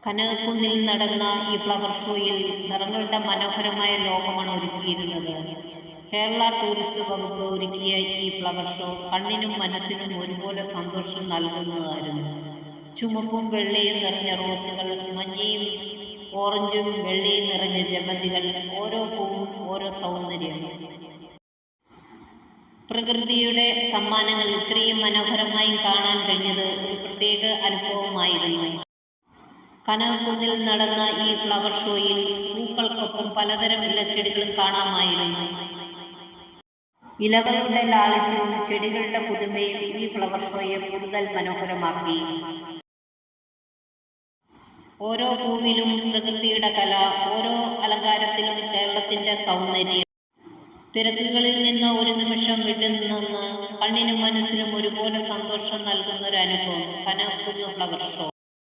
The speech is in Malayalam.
കനകക്കുന്നിൽ നടന്ന ഈ ഫ്ലവർ ഷോയിൽ നിറങ്ങളുടെ മനോഹരമായ ലോകമാണ് ഒരുക്കിയിരുന്നത്. കേരള ടൂറിസ്റ്റ് വകുപ്പ് ഒരുക്കിയ ഈ ഫ്ലവർ ഷോ കണ്ണിനും മനസ്സിനും ഒരുപോലെ സന്തോഷം നൽകുന്നതായിരുന്നു. ചുമപ്പും വെള്ളയും നിറഞ്ഞ റോസുകൾ, മഞ്ഞയും ഓറഞ്ചും വെള്ളയും നിറഞ്ഞ ജമന്തികൾ, ഓരോ പൂവും ഓരോ സൗന്ദര്യം. പ്രകൃതിയുടെ സമ്മാനങ്ങൾ ഇത്രയും മനോഹരമായി കാണാൻ കഴിഞ്ഞത് ഒരു പ്രത്യേക അനുഭവമായിരുന്നു. കനകക്കുന്നിൽ നടന്ന ഈ ഫ്ലവർ ഷോയിൽ പൂക്കൾക്കൊപ്പം പലതരം ഇലച്ചെടികളും കാണാമായിരുന്നു. ഇലകളുടെ ലാളിത്യവും ചെടികളുടെ പുതുമയും ഈ ഫ്ലവർ ഷോയെ കൂടുതൽ മനോഹരമാക്കി. ഓരോ പൂവിലും പ്രകൃതിയുടെ കല, ഓരോ അലങ്കാരത്തിലും കേരളത്തിന്റെ സൗന്ദര്യം. തിരക്കുകളിൽ നിന്ന് ഒരു നിമിഷം വിട്ടുനിന്ന് കണ്ണിനും മനസ്സിനും ഒരുപോലെ സന്തോഷം നൽകുന്ന ഒരു അനുഭവം. Kanakakkunnu flower show.